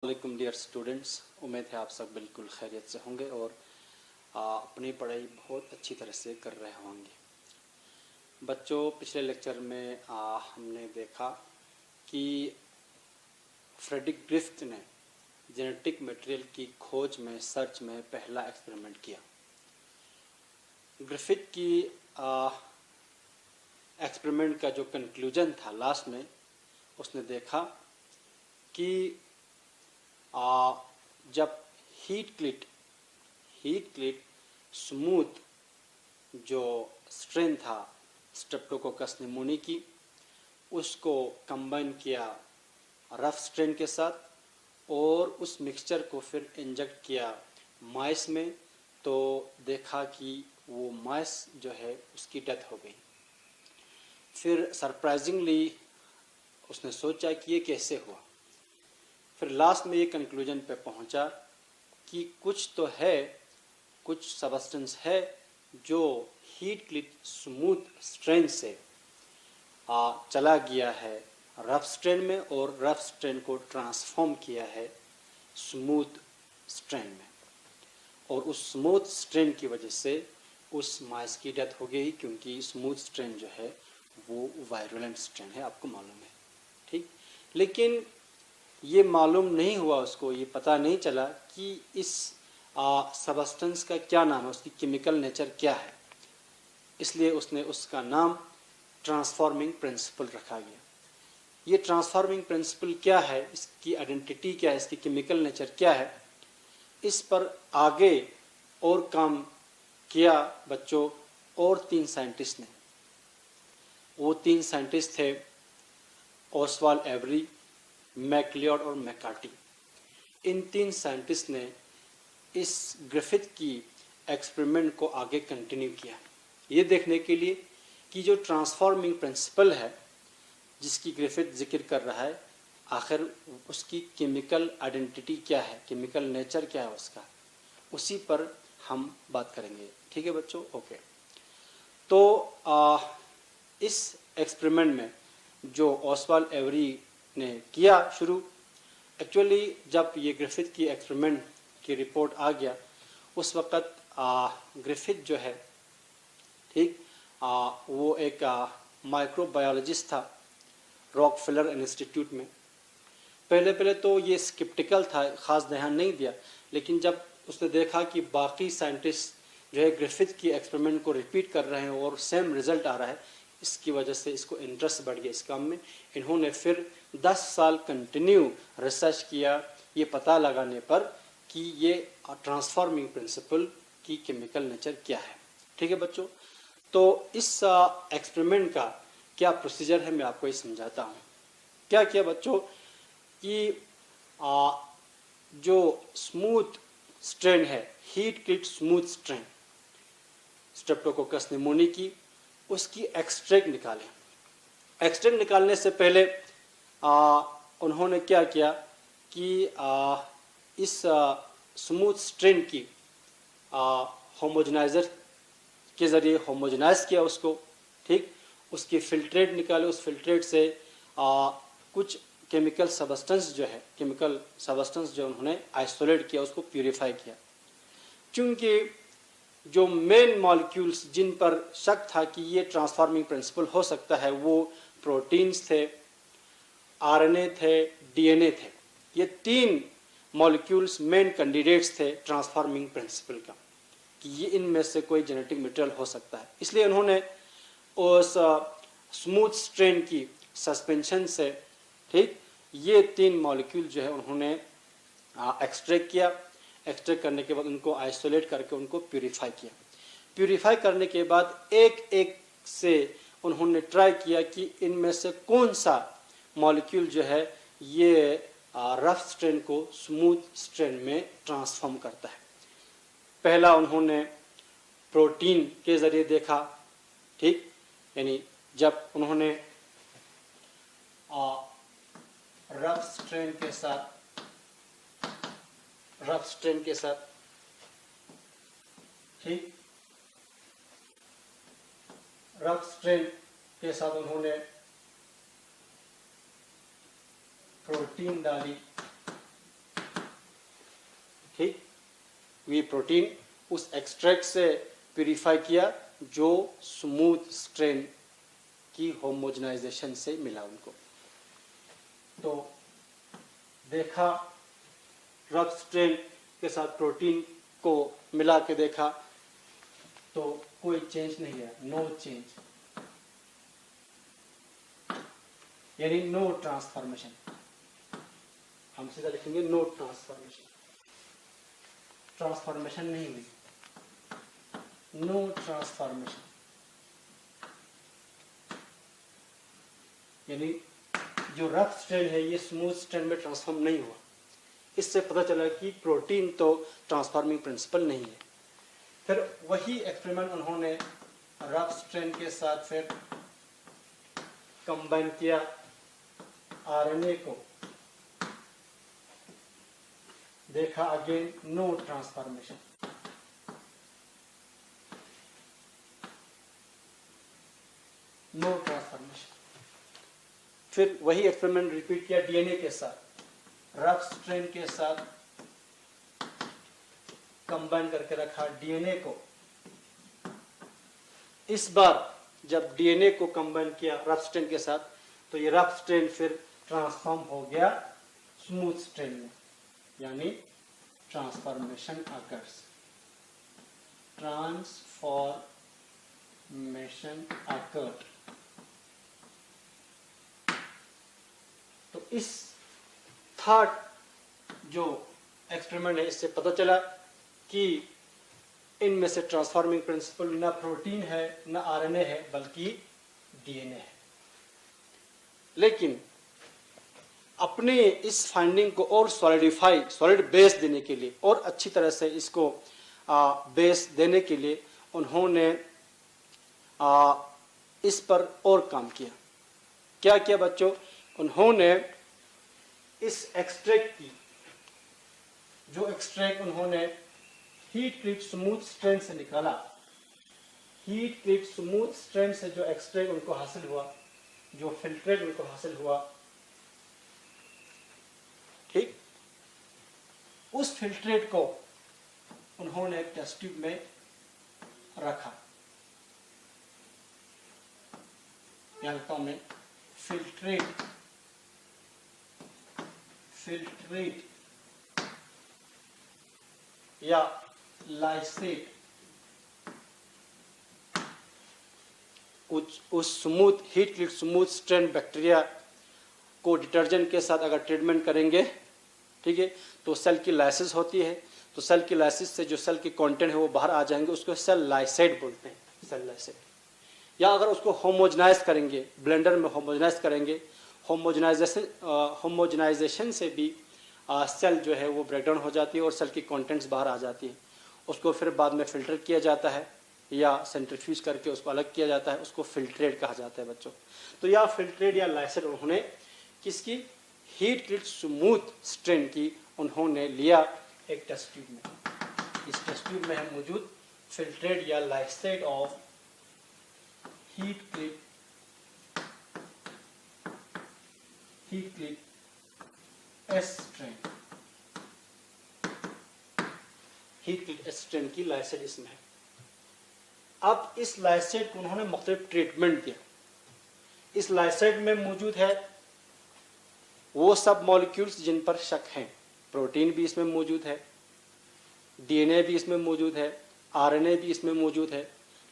वालेकुम dear students, उम्मीद है आप सब बिल्कुल खैरियत से होंगे और अपनी पढ़ाई बहुत अच्छी तरह से कर रहे होंगे। बच्चों, पिछले लेक्चर में हमने देखा कि फ्रेडरिक ग्रिफ्थ ने जेनेटिक मटेरियल की खोज में सर्च में पहला एक्सपेरिमेंट किया। ग्रिफिथ की एक्सपेरिमेंट का जो कंक्लूजन था लास्ट में, उसने देखा कि जब हीट क्लिट स्मूथ जो स्ट्रेन था स्ट्रेप्टोकोकस निमोनी की, उसको कंबाइन किया रफ स्ट्रेन के साथ और उस मिक्सचर को फिर इंजेक्ट किया माइस में, तो देखा कि वो माइस जो है उसकी डेथ हो गई। फिर सरप्राइजिंगली उसने सोचा कि ये कैसे हुआ। फिर लास्ट में ये कंक्लूजन पे पहुंचा कि कुछ तो है, कुछ सबस्टेंस है जो हीट क्लिट स्मूथ स्ट्रेन से चला गया है रफ स्ट्रेन में और रफ स्ट्रेन को ट्रांसफॉर्म किया है स्मूथ स्ट्रेन में, और उस स्मूथ स्ट्रेन की वजह से उस माइस की डेथ हो गई, क्योंकि स्मूथ स्ट्रेन जो है वो वायरुलेंट स्ट्रेन है, आपको मालूम है। ठीक, लेकिन ये मालूम नहीं हुआ उसको, ये पता नहीं चला कि इस सबस्टेंस का क्या नाम है, उसकी केमिकल नेचर क्या है। इसलिए उसने उसका नाम ट्रांसफॉर्मिंग प्रिंसिपल रखा गया। ये ट्रांसफॉर्मिंग प्रिंसिपल क्या है, इसकी आइडेंटिटी क्या है, इसकी केमिकल नेचर क्या है, इस पर आगे और काम किया बच्चों और 3 साइंटिस्ट ने। वो 3 साइंटिस्ट थे ओसवाल्ड एवरी, मैकलियोड और मैकार्टी। इन 3 साइंटिस्ट ने इस ग्रिफिथ की एक्सपेरिमेंट को आगे कंटिन्यू किया, ये देखने के लिए कि जो ट्रांसफॉर्मिंग प्रिंसिपल है जिसकी ग्रिफिथ जिक्र कर रहा है, आखिर उसकी केमिकल आइडेंटिटी क्या है, केमिकल नेचर क्या है उसका, उसी पर हम बात करेंगे। ठीक है बच्चों, ओके। तो इस एक्सपेरिमेंट में जो ओसवाल्ड एवरी ने किया शुरू, एक्चुअली जब ये ग्रिफिथ की एक्सपेरिमेंट की रिपोर्ट आ गया, उस वक़्त ग्रिफिथ जो है, ठीक, वो एक माइक्रोबायोलॉजिस्ट था रॉकफेलर इंस्टीट्यूट में। पहले तो ये स्किप्टिकल था, ख़ास ध्यान नहीं दिया, लेकिन जब उसने देखा कि बाकी साइंटिस्ट जो है ग्रिफिथ की एक्सपेरिमेंट को रिपीट कर रहे हैं और सेम रिजल्ट आ रहा है, इसकी वजह से इसको इंटरेस्ट बढ़ गया इस काम में। इन्होंने फिर 10 साल कंटिन्यू रिसर्च किया, ये पता लगाने पर कि ये ट्रांसफॉर्मिंग प्रिंसिपल की केमिकल नेचर क्या है। ठीक है बच्चों, तो इस एक्सपेरिमेंट का क्या प्रोसीजर है मैं आपको ये समझाता हूँ। क्या किया बच्चों कि जो स्मूथ स्ट्रेन है, heat killed smooth strain streptococcus pneumoniae की, उसकी एक्सट्रैक्ट निकाले। एक्सट्रैक्ट निकालने से पहले उन्होंने क्या किया कि इस स्मूथ स्ट्रेन की होमोजेनाइजर के ज़रिए होमोजेनाइज किया उसको। ठीक, उसकी फिल्ट्रेट निकाले, उस फिल्ट्रेट से कुछ केमिकल सबस्टेंस जो उन्होंने आइसोलेट किया, उसको प्यूरिफाई किया। क्योंकि जो मेन मॉलिक्यूल्स जिन पर शक था कि ये ट्रांसफॉर्मिंग प्रिंसिपल हो सकता है, वो प्रोटीन्स थे, आरएनए थे, डीएनए थे। ये 3 मॉलिक्यूल्स मेन कैंडिडेट्स थे ट्रांसफॉर्मिंग प्रिंसिपल का, कि ये इनमें से कोई जेनेटिक मटेरियल हो सकता है। इसलिए उन्होंने उस स्मूथ स्ट्रेन की सस्पेंशन से, ठीक, ये 3 मॉलिक्यूल जो है उन्होंने एक्सट्रैक्ट किया। एक्सट्रैक्ट करने के बाद उनको आइसोलेट करके उनको प्यूरिफाई किया। प्यूरिफाई करने के बाद एक एक से उन्होंने ट्राई किया कि इनमें से कौन सा मॉलिक्यूल जो है ये रफ स्ट्रेन को स्मूथ स्ट्रेन में ट्रांसफॉर्म करता है। पहला उन्होंने प्रोटीन के ज़रिए देखा। ठीक, यानी जब उन्होंने रफ स्ट्रेन के साथ ठीक, रफ स्ट्रेन के साथ उन्होंने प्रोटीन डाली ठीक, वी प्रोटीन उस एक्सट्रैक्ट से प्यूरिफाई किया जो स्मूथ स्ट्रेन की होमोजेनाइजेशन से मिला उनको। तो देखा रफ स्ट्रेन के साथ प्रोटीन को मिला के देखा तो कोई चेंज नहीं है, नो चेंज, यानी नो ट्रांसफॉर्मेशन। हम सीधा लिखेंगे नो ट्रांसफॉर्मेशन, ट्रांसफॉर्मेशन नहीं हुई, नो ट्रांसफॉर्मेशन, यानी जो रफ स्ट्रेन है ये स्मूथ स्ट्रेन में ट्रांसफॉर्म नहीं हुआ। इससे पता चला कि प्रोटीन तो ट्रांसफॉर्मिंग प्रिंसिपल नहीं है। फिर वही एक्सपेरिमेंट उन्होंने रफ स्ट्रेन के साथ फिर कंबाइन किया आरएनए को, देखा again no transformation. No transformation. फिर वही एक्सपेरिमेंट रिपीट किया डीएनए के साथ, रफ स्ट्रेन के साथ कंबाइन करके रखा डीएनए को। इस बार जब डीएनए को कंबाइन किया रफ स्ट्रेन के साथ तो ये रफ स्ट्रेन फिर ट्रांसफॉर्म हो गया स्मूथ स्ट्रेन में, यानी ट्रांसफॉर्मेशन अकर्स, ट्रांसफॉर्मेशन अकर्ड। तो इस थर्ड जो एक्सपेरिमेंट है इससे पता चला कि इनमें से ट्रांसफॉर्मिंग प्रिंसिपल न प्रोटीन है न आरएनए है बल्कि डीएनए है। लेकिन अपने इस फाइंडिंग को और सॉलिडिफाई, सॉलिड बेस देने के लिए और अच्छी तरह से इसको बेस देने के लिए उन्होंने इस पर और काम किया। क्या किया बच्चों? उन्होंने इस एक्सट्रैक्ट की, जो एक्सट्रैक्ट उन्होंने हीट ट्रीट स्मूथ स्ट्रेन से निकाला, हीट ट्रीट स्मूथ स्ट्रेन से जो एक्सट्रैक्ट उनको हासिल हुआ, जो फिल्ट्रेट उनको हासिल हुआ, ठीक, उस फिल्ट्रेट को उन्होंने एक टेस्ट ट्यूब में रखा। यहां लिखता हूं मैं फिल्ट्रेट, फिल्ट्रेट या लाइसेट। उस smooth heat treat smooth strain bacteria को डिटर्जेंट के साथ अगर ट्रीटमेंट करेंगे, ठीक है, तो सेल की लाइसिस होती है। तो सेल की लाइसिस से जो सेल के कंटेंट है वो बाहर आ जाएंगे, उसको सेल लाइसेट बोलते हैं, सेल लाइसेट। या अगर उसको होमोजेनाइज करेंगे, ब्लेंडर में होमोजेनाइज करेंगे, होमोजेनाइजेशन से भी सेल जो है वो ब्रेकडाउन हो जाती है और सेल की कंटेंट्स बाहर आ जाती है। उसको फिर बाद में फिल्टर किया जाता है या सेंट्रीफ्यूज करके उसको अलग किया जाता है, उसको फिल्ट्रेट कहा जाता है बच्चों। तो या फिल्ट्रेट या लाइसेट उन्होंने किसकी, हीट ट्रीट स्मूथ स्ट्रेन की उन्होंने लिया एक टेस्ट ट्यूब में। इस टेस्ट ट्यूब में है मौजूद फिल्ट्रेट या lysate of heat treat S strain, heat treat S strain की लाइसेट इसमें है। अब इस लाइसेट को उन्होंने मुख्तलिफ ट्रीटमेंट दिया। इस लाइसेट में मौजूद है वो सब मॉलिक्यूल्स जिन पर शक है। प्रोटीन भी इसमें मौजूद है, डीएनए भी इसमें मौजूद है, आरएनए भी इसमें मौजूद है,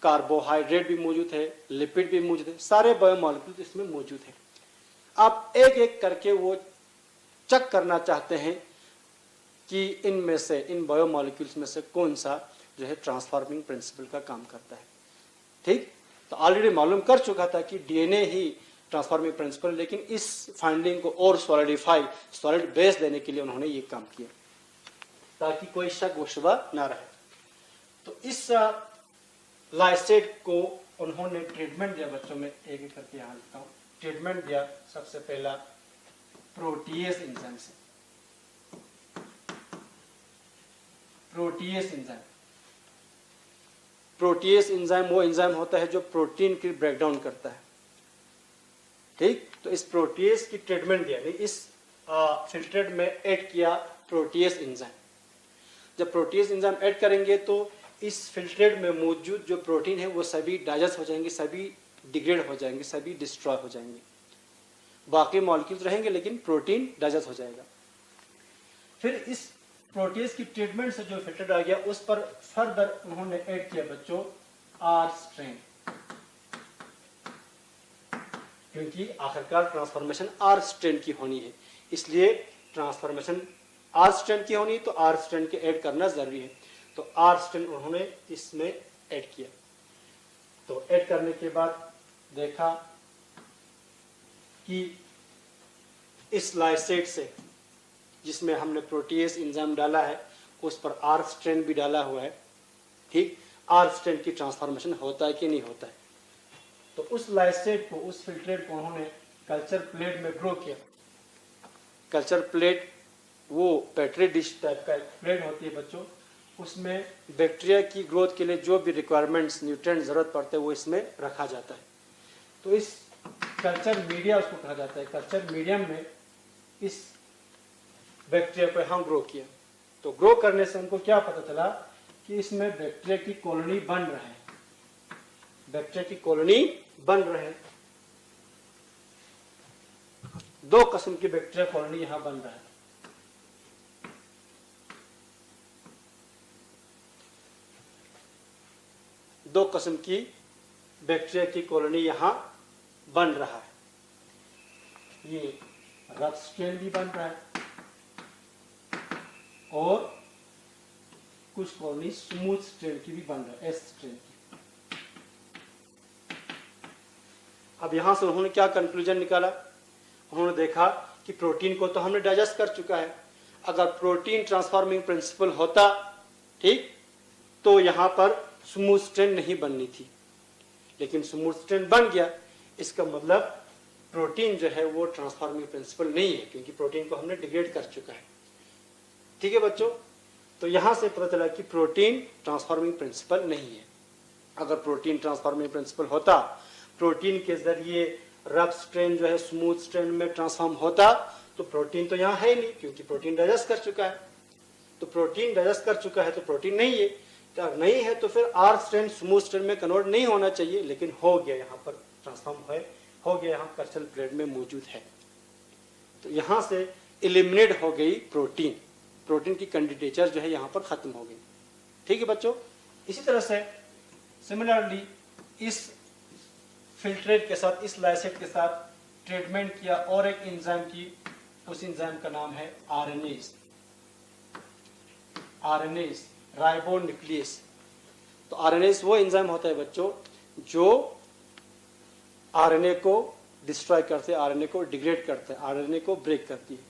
कार्बोहाइड्रेट भी मौजूद है, लिपिड भी मौजूद है, सारे बायोमॉलिक्यूल्स इसमें मौजूद है। आप एक एक करके वो चेक करना चाहते हैं कि इनमें से, इन बायोमॉलिक्यूल्स में से कौन सा जो है ट्रांसफॉर्मिंग प्रिंसिपल का काम करता है। ठीक, तो ऑलरेडी मालूम कर चुका था कि डीएनए ही ट्रांसफॉर्मिंग प्रिंसिपल, लेकिन इस फाइंडिंग को और सॉलिडिफाई, सॉलिड बेस देने के लिए उन्होंने ये काम किया ताकि कोई शक व शुबा ना रहे। तो इस लाइसेट को उन्होंने ट्रीटमेंट दिया बच्चों में, एक एक करके यहाँ लिखता हूँ। ट्रीटमेंट दिया सबसे पहला प्रोटीएस एंजाइम से। प्रोटीएस एंजाइम, प्रोटीएस एंजाइम वो एंजाइम होता है जो प्रोटीन की ब्रेकडाउन करता है। ठीक, तो इस प्रोटीएस की ट्रीटमेंट दिया, इस फिल्ट्रेट में ऐड किया प्रोटीएस एंजाइम। जब प्रोटीज एंजाइम ऐड करेंगे तो इस फिल्ट्रेट में मौजूद जो प्रोटीन है वो सभी डाइजेस्ट हो जाएंगे, सभी डिग्रेड हो जाएंगे, सभी डिस्ट्रॉय हो जाएंगे। बाकी मॉलिक्यूल्स रहेंगे लेकिन प्रोटीन डाइजेस्ट हो जाएगा। फिर इस प्रोटीज की ट्रीटमेंट से जो फिल्टर आ गया उस पर फर्दर उन्होंने ऐड किया बच्चों आर स्ट्रेन, क्योंकि आखिरकार ट्रांसफॉर्मेशन आर स्ट्रेन की होनी है, इसलिए ट्रांसफॉर्मेशन आर स्ट्रेन की होनी तो आर स्ट्रेन के ऐड करना जरूरी है। तो आर स्ट्रेन उन्होंने इसमें ऐड किया। तो ऐड करने के बाद देखा कि इस लाइसेट से जिसमें हमने प्रोटीएस एंजाइम डाला है उस पर आर स्ट्रेन भी डाला हुआ है, ठीक। आर स्ट्रेन की ट्रांसफॉर्मेशन होता है कि नहीं होता है। तो उस लाइसेट को, उस फिल्ट्रेट को उन्होंने कल्चर प्लेट में ग्रो किया। कल्चर प्लेट वो पेट्री डिश टाइप का प्लेट होती है बच्चों, उसमें बैक्टीरिया की ग्रोथ के लिए जो भी रिक्वायरमेंट्स, न्यूट्रिएंट जरूरत पड़ते हैं वो इसमें रखा जाता है। तो इस कल्चर मीडिया उसको कहा जाता है। कल्चर मीडियम में इस बैक्टीरिया को यहाँ ग्रो किया। तो ग्रो करने से उनको क्या पता चला कि इसमें बैक्टीरिया की कॉलोनी बन रहा है, बैक्टीरिया की कॉलोनी बन रहे हैं। दो किस्म की बैक्टीरिया कॉलोनी यहां बन रहा है। दो किस्म की बैक्टीरिया की कॉलोनी यहां बन रहा है। ये रफ स्ट्रेन भी बन रहा है और कुछ कॉलोनी स्मूथ स्ट्रेन की भी बन रहा है, एस स्ट्रेन की। अब यहां से उन्होंने क्या कंक्लूजन निकाला, उन्होंने देखा कि प्रोटीन को तो हमने डाइजेस्ट कर चुका है, अगर प्रोटीन ट्रांसफॉर्मिंग प्रिंसिपल होता, ठीक, तो यहां पर स्मूथ स्ट्रेन नहीं बननी थी, लेकिन स्मूथ स्ट्रेन बन गया। इसका मतलब प्रोटीन जो है वो ट्रांसफॉर्मिंग प्रिंसिपल नहीं है, क्योंकि प्रोटीन को हमने डिग्रेड कर चुका है। ठीक है बच्चों, तो यहां से पता चला कि प्रोटीन ट्रांसफॉर्मिंग प्रिंसिपल नहीं है। अगर प्रोटीन ट्रांसफॉर्मिंग प्रिंसिपल होता, प्रोटीन के जरिए रफ स्ट्रेन जो है स्मूथ स्ट्रेन में ट्रांसफॉर्म होता, तो प्रोटीन तो यहाँ है नहीं, क्योंकि प्रोटीन डाइजेस्ट कर चुका है। तो प्रोटीन डाइजेस्ट कर चुका है तो प्रोटीन नहीं है, तो अगर नहीं है तो फिर आर स्ट्रेन स्मूथ स्ट्रेन में कन्वर्ट नहीं होना चाहिए, लेकिन हो गया, यहाँ पर ट्रांसफॉर्म हो गया, यहाँ कल्चर प्लेट में मौजूद है। तो यहाँ से एलिमिनेट हो गई प्रोटीन, प्रोटीन की कैंडिडेचर जो है यहाँ पर खत्म हो गई। ठीक है बच्चों, इसी तरह से सिमिलरली इस फिल्ट्रेट के साथ, इस लाइसेट के साथ ट्रीटमेंट किया और एक एंजाइम की, उस एंजाइम का नाम है आरएनएस, आरएनएस राइबोन्यूक्लियस। तो आरएनएस वो एंजाइम होता है बच्चों जो आरएनए को डिस्ट्रॉय करते हैं, आरएनए को डिग्रेड करते हैं, आरएनए को ब्रेक करती है।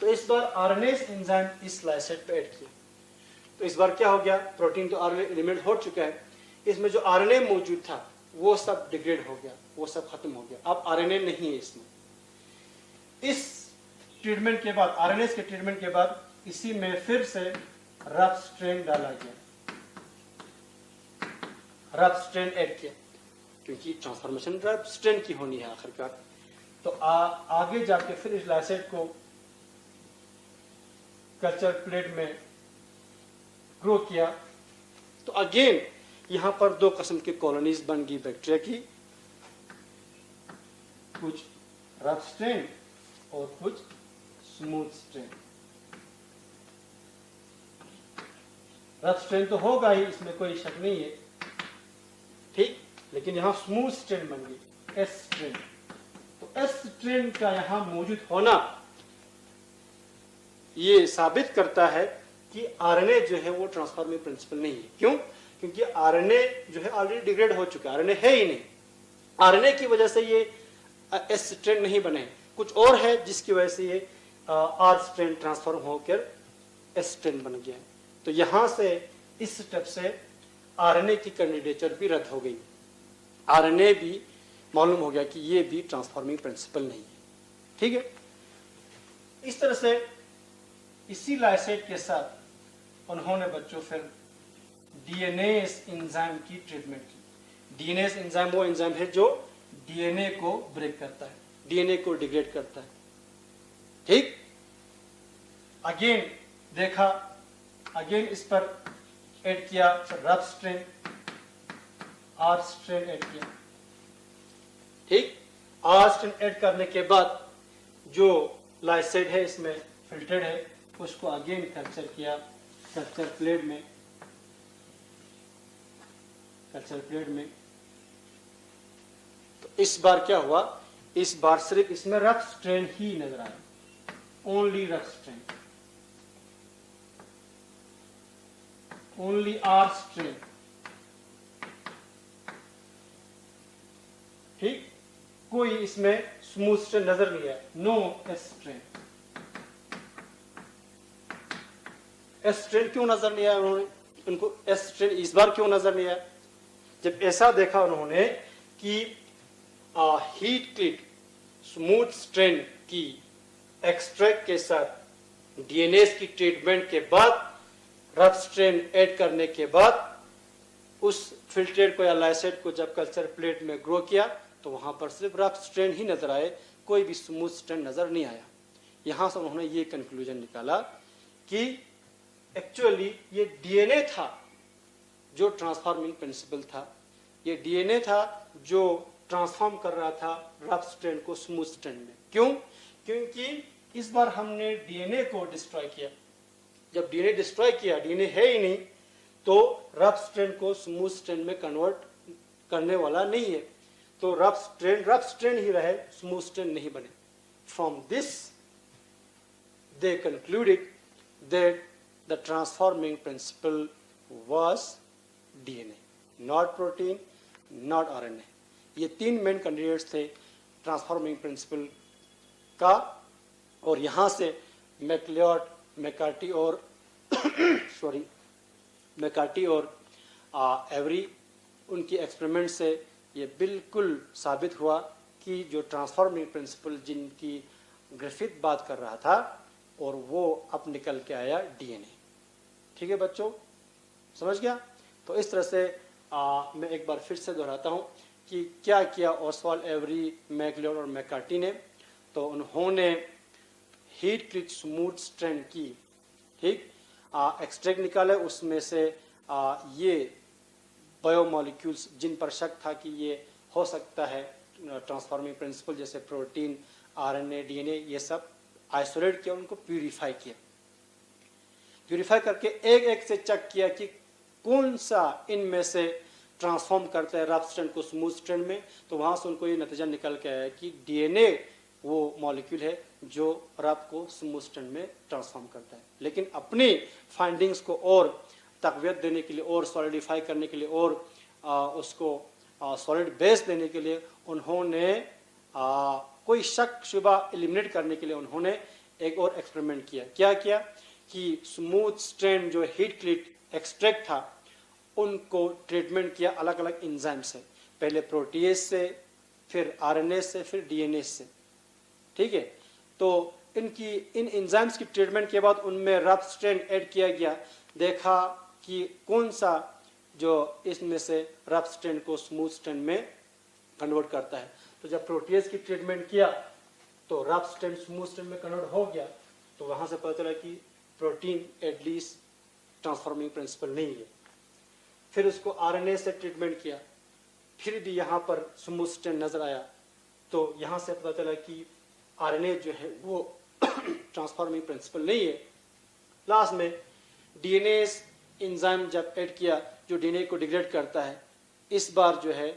तो इस बार आरएनएस एंजाइम इस लाइसेट पे ऐड किया। तो इस बार क्या हो गया, प्रोटीन तो आरएनए एलिमेंट हो चुका है, इसमें जो आरएनए मौजूद था वो सब डिग्रेड हो गया, वो सब खत्म हो गया, अब आरएनए नहीं है इसमें। इस ट्रीटमेंट के बाद, आरएनएस के ट्रीटमेंट के बाद इसी में फिर से रफ स्ट्रेन डाला गया, रफ स्ट्रेन ऐड किया, क्योंकि ट्रांसफॉर्मेशन रफ स्ट्रेन की होनी है आखिरकार। तो आगे जाके फिर इस लाइसेट को कल्चर प्लेट में ग्रो किया। तो अगेन यहां पर दो किस्म की कॉलोनीज बन गई बैक्टीरिया की, कुछ रफ स्ट्रेन और कुछ स्मूथ स्ट्रेन। रफ स्ट्रेन तो होगा ही, इसमें कोई शक नहीं है, ठीक, लेकिन यहां स्मूथ स्ट्रेन बन गई, एस स्ट्रेन। तो एस स्ट्रेन का यहां मौजूद होना ये साबित करता है कि आरएनए जो है वो ट्रांसफॉर्मिंग प्रिंसिपल नहीं है। क्यों? क्योंकि आरएनए जो है ऑलरेडी डिग्रेड हो चुका है, आरएनए है ही नहीं। आरएनए की वजह से ये एस स्ट्रेन नहीं बने, कुछ और है जिसकी वजह से ये आर स्ट्रेन ट्रांसफॉर्म होकर एस स्ट्रेन बन गया है। तो यहां से इस स्टेप से आरएनए की कैंडिडेचर भी रद्द हो गई, आरएनए भी मालूम हो गया कि ये भी ट्रांसफॉर्मिंग प्रिंसिपल नहीं है। ठीक है, इस तरह से इसी लाइसेट के साथ उन्होंने बच्चों फिर डीएनएस एंजाइम की ट्रीटमेंट की। डीएनएस एंजाइम वो एंजाइम है जो डीएनए को ब्रेक करता है, डीएनए को डिग्रेड करता है। ठीक, अगेन देखा अगेन इस पर ऐड किया rough strain, R strain add किया। ठीक, आर स्ट्रेन ऐड करने के बाद जो लाइसेट है इसमें फिल्टर्ड है, उसको अगेन कल्चर किया कल्चर प्लेट में, कल्चर प्लेट में। तो इस बार क्या हुआ, इस बार सिर्फ इसमें रफ स्ट्रेन ही नजर आया, only rough strain, only R strain. ठीक, कोई इसमें स्मूथ स्ट्रेन नजर नहीं है, no S strain. S strain क्यों नजर नहीं आया उन्होंने, उनको एस स्ट्रेन इस बार क्यों नजर नहीं आया? जब ऐसा देखा उन्होंने कि हीट क्लिट स्मूथ स्ट्रेन की एक्सट्रैक्ट के साथ डीएनए की ट्रीटमेंट के बाद रफ स्ट्रेन ऐड करने के बाद उस फिल्ट्रेट को या लाइसेट को जब कल्चर प्लेट में ग्रो किया तो वहां पर सिर्फ रफ स्ट्रेन ही नजर आए, कोई भी स्मूथ स्ट्रेन नजर नहीं आया। यहां से उन्होंने ये कंक्लूजन निकाला कि एक्चुअली ये डीएनए था जो ट्रांसफॉर्मिंग प्रिंसिपल था, ये डीएनए था जो ट्रांसफॉर्म कर रहा था रफ स्ट्रेन को स्मूथ स्ट्रेन में। क्यों? क्योंकि इस बार हमने डीएनए को डिस्ट्रॉय किया। जब डीएनए डिस्ट्रॉय किया, डीएनए है ही नहीं, तो रफ स्ट्रेन को स्मूथ स्ट्रेन में कन्वर्ट करने वाला नहीं है, तो रफ स्ट्रेन ही रहे, स्मूथ स्ट्रेन नहीं बने। From this they concluded that the transforming principle was DNA, not protein, not RNA. ये तीन मेन कैंडिडेट्स थे ट्रांसफॉर्मिंग प्रिंसिपल का, और यहां से मैक्लियोड, मैकार्टी और सॉरी मैकार्टी और एवरी, उनकी एक्सपेरिमेंट से ये बिल्कुल साबित हुआ कि जो ट्रांसफॉर्मिंग प्रिंसिपल जिनकी ग्रिफिथ बात कर रहा था, और वो अब निकल के आया डीएनए। ठीक है बच्चों, समझ गया? तो इस तरह से मैं एक बार फिर से दोहराता हूँ कि क्या किया ओसवाल्ड, एवरी, मैक्लियोड और मैकार्टी ने। तो उन्होंने हीट क्लिट स्मूथ स्ट्रेन की, ठीक, एक्सट्रैक्ट निकाले, उसमें से ये बायोमोलिक्यूल्स जिन पर शक था कि ये हो सकता है ट्रांसफॉर्मिंग प्रिंसिपल, जैसे प्रोटीन, आरएनए, डीएनए, ये सब आइसोलेट किया, उनको प्यूरिफाई किया। प्यूरिफाई करके एक एक से चेक किया कि कौन सा इनमें से ट्रांसफॉर्म करता है रफ स्ट्रेन को स्मूथ स्ट्रेन में। तो वहां से उनको ये नतीजा निकल के आया कि डीएनए वो मॉलिक्यूल है जो रफ को स्मूथ स्ट्रेन में ट्रांसफॉर्म करता है। लेकिन अपनी फाइंडिंग्स को और तकवीत देने के लिए और सॉलिडिफाई करने के लिए और उसको सॉलिड बेस देने के लिए उन्होंने कोई शक शुबा एलिमिनेट करने के लिए उन्होंने एक और एक्सपेरिमेंट किया। क्या किया कि स्मूथ स्ट्रेन जो हीट क्लिट एक्सट्रैक्ट था, उनको ट्रीटमेंट किया अलग अलग एंजाइम से, पहले प्रोटीएज से, फिर आरएनए से, फिर डीएनए से। ठीक है, तो इन एंजाइम्स की ट्रीटमेंट के बाद उनमें रफ स्ट्रेन ऐड किया गया, देखा कि कौन सा जो इसमें से रफ स्ट्रेन को स्मूथ स्ट्रेन में कन्वर्ट करता है। तो जब प्रोटीएज की ट्रीटमेंट किया तो रफ स्ट्रेन स्मूथ स्ट्रेन में कन्वर्ट हो गया, तो वहां से पता चला कि प्रोटीन एटलीस्ट ट्रांसफॉर्मिंग प्रिंसिपल नहीं है। फिर उसको आरएनए से ट्रीटमेंट किया, फिर भी यहाँ पर स्मूथ स्ट्रेन नजर आया, तो यहाँ से पता चला कि आरएनए जो है वो ट्रांसफॉर्मिंग प्रिंसिपल नहीं है। लास्ट में डीएनए एंजाइम जब ऐड किया जो डीएनए को डिग्रेड करता है, इस बार जो है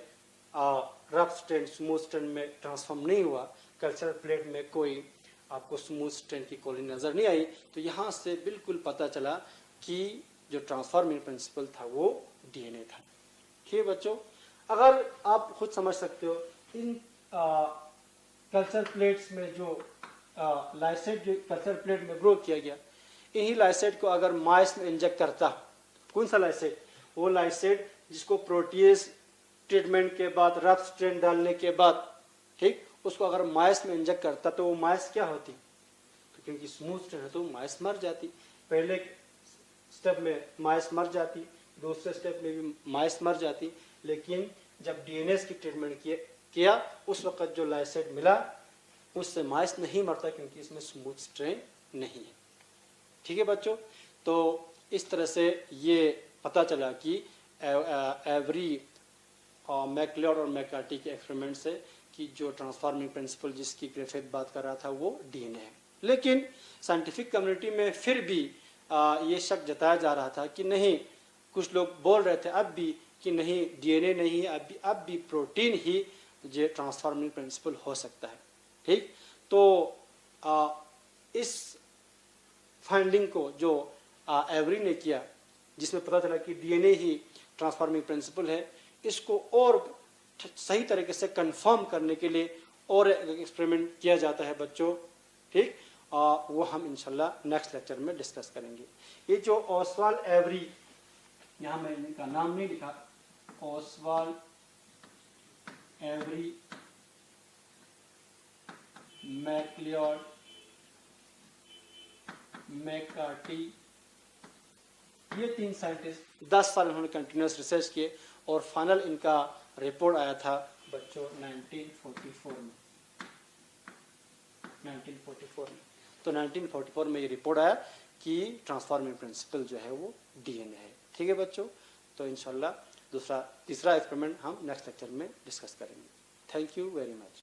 रफ स्ट्रेन स्मूथ स्ट्रेन में ट्रांसफॉर्म नहीं हुआ, कल्चर प्लेट में कोई आपको स्मूथ स्ट्रेन की कॉलोनी नजर नहीं आई। तो यहाँ से बिल्कुल पता चला कि जो ट्रांसफॉर्मिंग प्रिंसिपल था वो डीएनए था। ठीक है बच्चों, अगर आप खुद समझ सकते हो, इन कल्चर प्लेट्स में जो लाइसेट जो कल्चर प्लेट में ग्रो किया गया, इन्हीं लाइसेट को अगर माइस में इंजेक्ट करता, कौन सा लाइसेट? वो लाइसेट जिसको प्रोटीएज ट्रीटमेंट के बाद, रफ स्ट्रेन डालने के बाद, ठीक, उसको अगर माइस में इंजेक्ट करता तो वो माइस क्या होती? तो क्योंकि स्मूथ स्ट्रेन है तो माइस मर जाती। पहले स्टेप में माइस मर जाती, दूसरे स्टेप में भी माइस मर जाती। लेकिन जब डीएनए की ट्रीटमेंट किया उस वक्त जो लाइसेट मिला उससे माइस नहीं मरता, क्योंकि इसमें स्मूथ स्ट्रेन नहीं है। ठीक है बच्चों, तो इस तरह से ये पता चला कि एवरी मैकलियोड और मैकार्टी के एक्सपेरिमेंट से कि जो ट्रांसफॉर्मिंग प्रिंसिपल जिसकी ग्रिफिथ बात कर रहा था वो डीएनए है। लेकिन साइंटिफिक कम्युनिटी में फिर भी ये शक जताया जा रहा था कि नहीं, कुछ लोग बोल रहे थे अब भी कि नहीं, डीएनए नहीं है, अब भी प्रोटीन ही जो ट्रांसफॉर्मिंग प्रिंसिपल हो सकता है। ठीक, तो इस फाइंडिंग को जो एवरी ने किया, जिसमें पता चला कि डीएनए ही ट्रांसफॉर्मिंग प्रिंसिपल है, इसको और सही तरीके से कंफर्म करने के लिए और एक्सपेरिमेंट किया जाता है बच्चों। ठीक, वो हम इंशाल्लाह नेक्स्ट लेक्चर में डिस्कस करेंगे। ये जो ओसवाल्ड एवरी, यहाँ मैंने इनका नाम नहीं लिखा, ओसवाल्ड एवरी, मैकलियोड, मैकार्टी, ये 3 साइंटिस्ट 10 साल उन्होंने कंटिन्यूस रिसर्च किए और फाइनल इनका रिपोर्ट आया था बच्चों 1944 में। 1944 में, तो 1944 में ये रिपोर्ट आया कि ट्रांसफॉर्मिंग प्रिंसिपल जो है वो डीएनए है। ठीक है बच्चों, तो इंशाल्लाह तीसरा एक्सपेरिमेंट हम नेक्स्ट लेक्चर में डिस्कस करेंगे। Thank you very much.